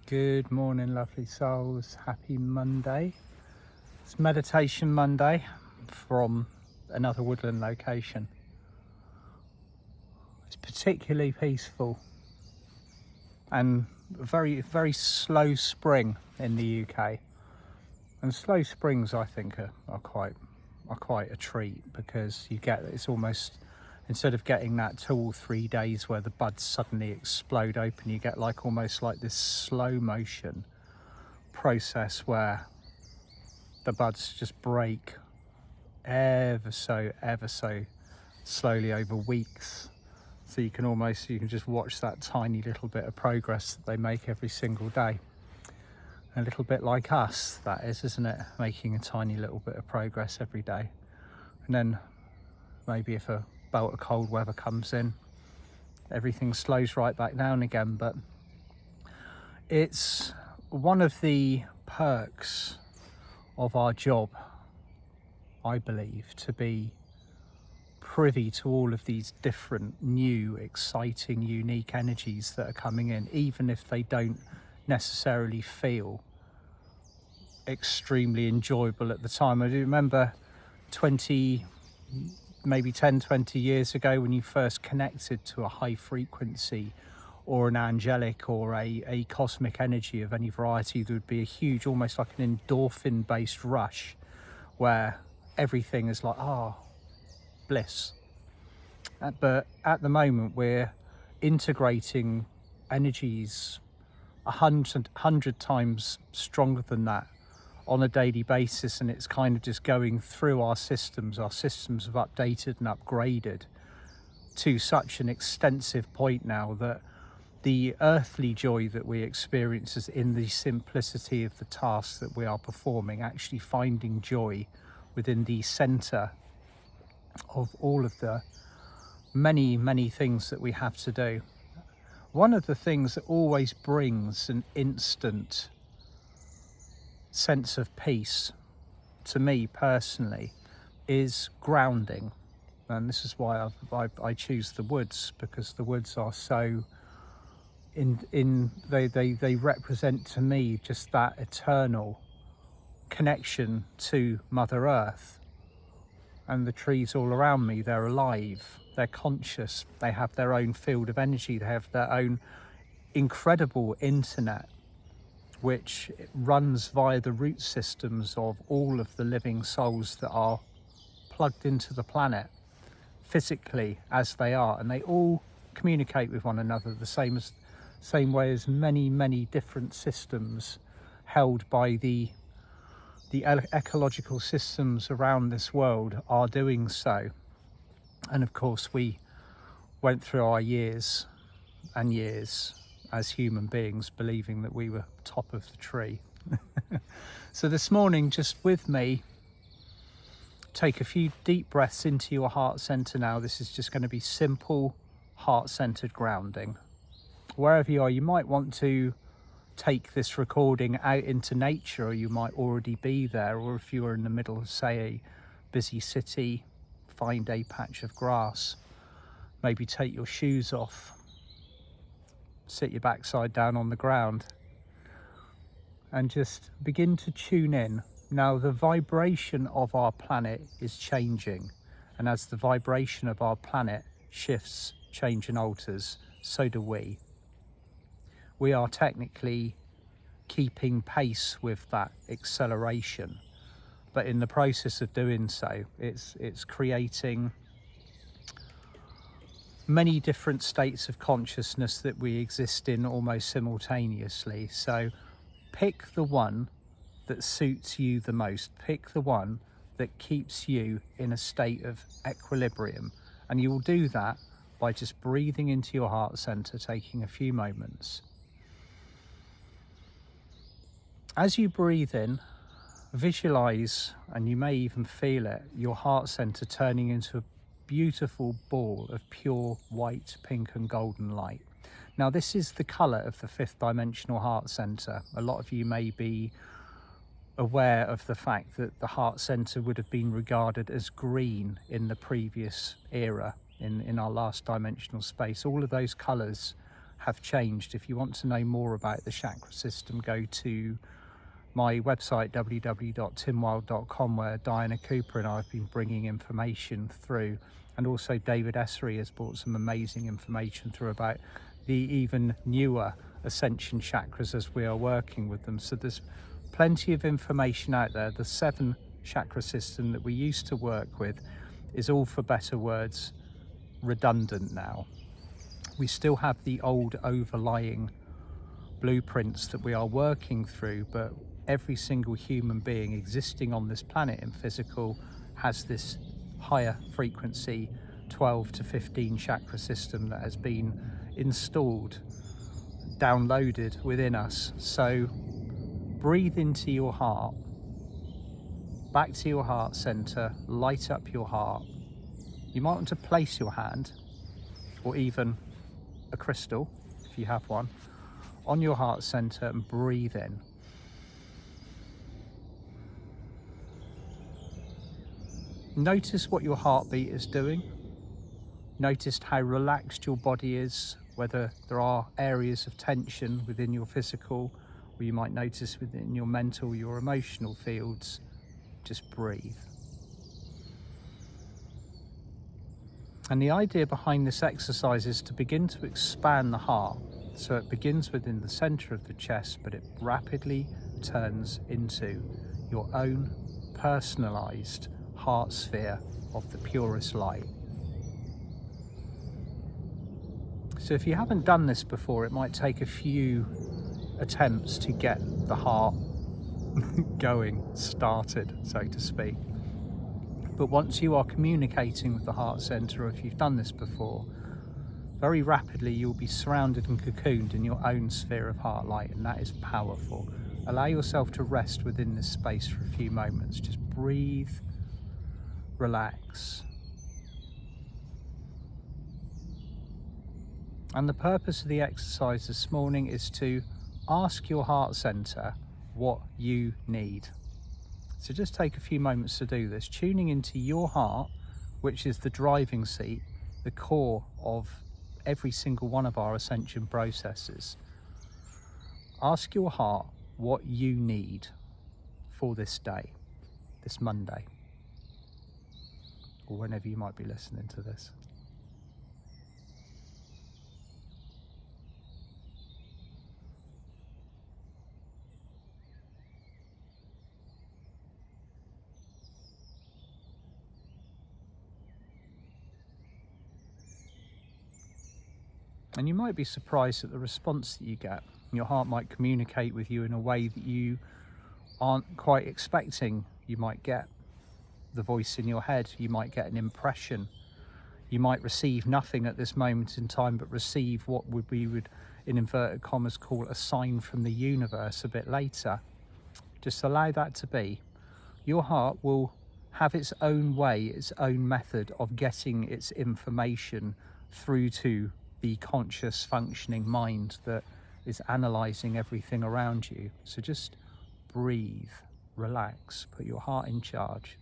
Good morning, lovely souls. Happy Monday. It's Meditation Monday from another woodland location. It's particularly peaceful and very, very slow spring in the UK. And slow springs, I think, are quite a treat, because it's almost, instead of getting that 2 or 3 days where the buds suddenly explode open, you get almost like this slow motion process where the buds just break ever so slowly over weeks. So you can just watch that tiny little bit of progress that they make every single day. A little bit like us, that is, isn't it? Making a tiny little bit of progress every day. And then maybe if a bout of cold weather comes in, everything slows right back down again. But it's one of the perks of our job, I believe, to be privy to all of these different, new, exciting, unique energies that are coming in, even if they don't necessarily feel extremely enjoyable at the time. I do remember 20 years ago, when you first connected to a high frequency or an angelic or a cosmic energy of any variety, there would be a huge, almost like an endorphin based rush where everything is like, bliss. But at the moment, we're integrating energies 100 times stronger than that on a daily basis, and it's kind of just going through our systems. Our systems have updated and upgraded to such an extensive point now that the earthly joy that we experience is in the simplicity of the tasks that we are performing, actually finding joy within the center of all of the many things that we have to do. One of the things that always brings an instant sense of peace to me personally is grounding. And this is why I choose the woods, because the woods are so they represent to me just that eternal connection to Mother Earth. And the trees all around me, they're alive, they're conscious, they have their own field of energy, they have their own incredible internet, which runs via the root systems of all of the living souls that are plugged into the planet physically as they are, and they all communicate with one another the same way as many different systems held by the ecological systems around this world are doing so. And of course, we went through our years and years as human beings believing that we were top of the tree. So this morning, just with me, take a few deep breaths into your heart center now. This is just going to be simple heart-centered grounding. Wherever you are, you might want to take this recording out into nature, or you might already be there, or if you are in the middle of, say, a busy city, find a patch of grass, maybe take your shoes off, sit your backside down on the ground, and just begin to tune in. Now, the vibration of our planet is changing, and as the vibration of our planet shifts, change and alters, so do we. We are technically keeping pace with that acceleration, but in the process of doing so, it's creating many different states of consciousness that we exist in almost simultaneously. So pick the one that suits you the most. Pick the one that keeps you in a state of equilibrium, and you will do that by just breathing into your heart center, taking a few moments. As you breathe in, visualize, and you may even feel it, your heart center turning into a beautiful ball of pure white, pink and golden light. Now, this is the color of the fifth dimensional heart center. A lot of you may be aware of the fact that the heart center would have been regarded as green in the previous era, in our last dimensional space. All of those colors have changed. If you want to know more about the chakra system, go to my website www.timwild.com, where Diana Cooper and I have been bringing information through, and also David Essery has brought some amazing information through about the even newer ascension chakras as we are working with them. So there's plenty of information out there. The 7 chakra system that we used to work with is, all for better words, redundant now. We still have the old overlying blueprints that we are working through, but every single human being existing on this planet in physical has this higher frequency 12 to 15 chakra system that has been installed, downloaded within us. So breathe into your heart, back to your heart center, light up your heart. You might want to place your hand, or even a crystal if you have one, on your heart center and breathe in. Notice what your heartbeat is doing. Notice how relaxed your body is, whether there are areas of tension within your physical, or you might notice within your mental, your emotional fields. Just breathe. And the idea behind this exercise is to begin to expand the heart. So it begins within the center of the chest, but it rapidly turns into your own personalized heart sphere of the purest light. So if you haven't done this before, it might take a few attempts to get the heart going, started, so to speak. But once you are communicating with the heart center, or if you've done this before, very rapidly you'll be surrounded and cocooned in your own sphere of heart light, and that is powerful. Allow yourself to rest within this space for a few moments. Just breathe, relax. And the purpose of the exercise this morning is to ask your heart center what you need. So just take a few moments to do this, tuning into your heart, which is the driving seat, the core of every single one of our ascension processes. Ask your heart what you need for this day, this Monday, or whenever you might be listening to this. And you might be surprised at the response that you get. Your heart might communicate with you in a way that you aren't quite expecting. You might get the voice in your head, you might get an impression, you might receive nothing at this moment in time, but receive what we would, in inverted commas, call a sign from the universe a bit later. Just allow that to be. Your heart will have its own way, its own method of getting its information through to the conscious functioning mind that is analysing everything around you. So just breathe, relax, put your heart in charge.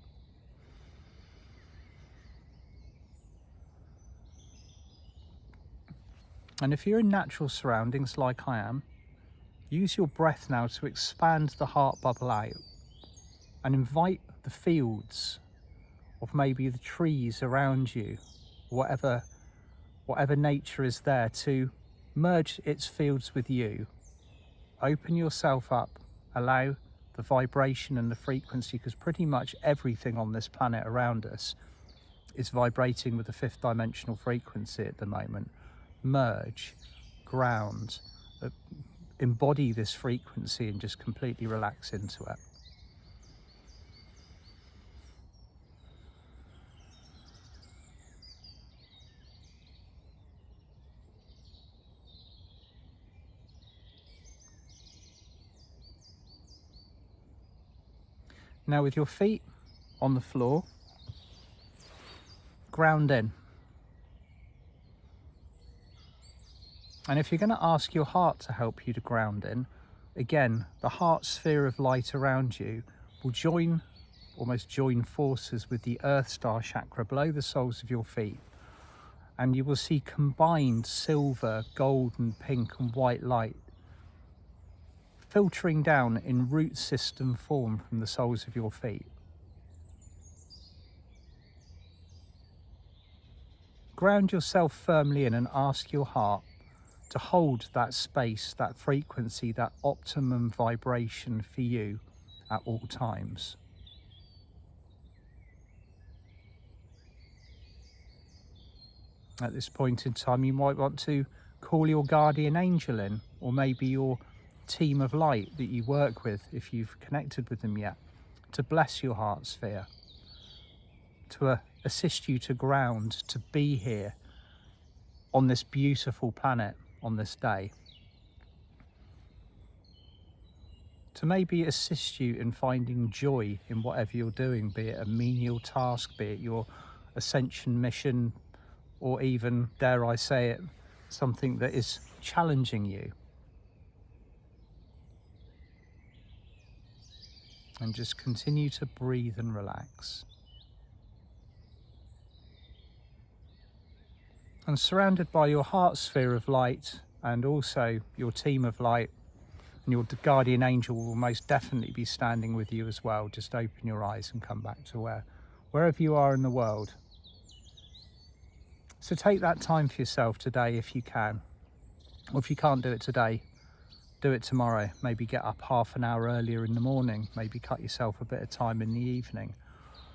And if you're in natural surroundings like I am, use your breath now to expand the heart bubble out and invite the fields of maybe the trees around you, whatever nature is there, to merge its fields with you. Open yourself up, allow the vibration and the frequency, because pretty much everything on this planet around us is vibrating with the 5th dimensional frequency at the moment. Merge, ground, embody this frequency and just completely relax into it. Now with your feet on the floor, ground in. And if you're going to ask your heart to help you to ground in, again, the heart sphere of light around you will almost join forces with the Earth Star chakra below the soles of your feet. and you will see combined silver, golden, pink and white light filtering down in root system form from the soles of your feet. Ground yourself firmly in and ask your heart to hold that space, that frequency, that optimum vibration for you at all times. At this point in time, you might want to call your guardian angel in, or maybe your team of light that you work with, if you've connected with them yet, to bless your heart sphere, to assist you to ground, to be here on this beautiful planet on this day, to maybe assist you in finding joy in whatever you're doing, be it a menial task, be it your ascension mission, or even, dare I say it, something that is challenging you. And just continue to breathe and relax. And surrounded by your heart sphere of light and also your team of light, and your guardian angel will most definitely be standing with you as well. Just open your eyes and come back to wherever you are in the world. So take that time for yourself today if you can. Or if you can't do it today, do it tomorrow. Maybe get up half an hour earlier in the morning. Maybe cut yourself a bit of time in the evening.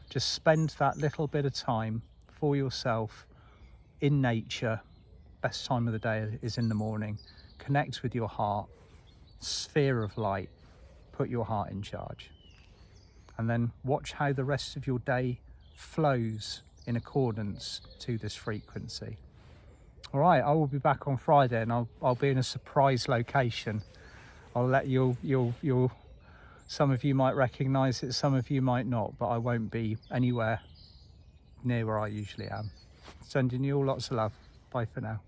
Just spend that little bit of time for yourself in nature. Best time of the day is in the morning. Connect with your heart, sphere of light. Put your heart in charge. And then watch how the rest of your day flows in accordance to this frequency. All right, I will be back on Friday, and I'll be in a surprise location. I'll let you'll some of you might recognize it, some of you might not, but I won't be anywhere near where I usually am. Sending you all lots of love. Bye for now.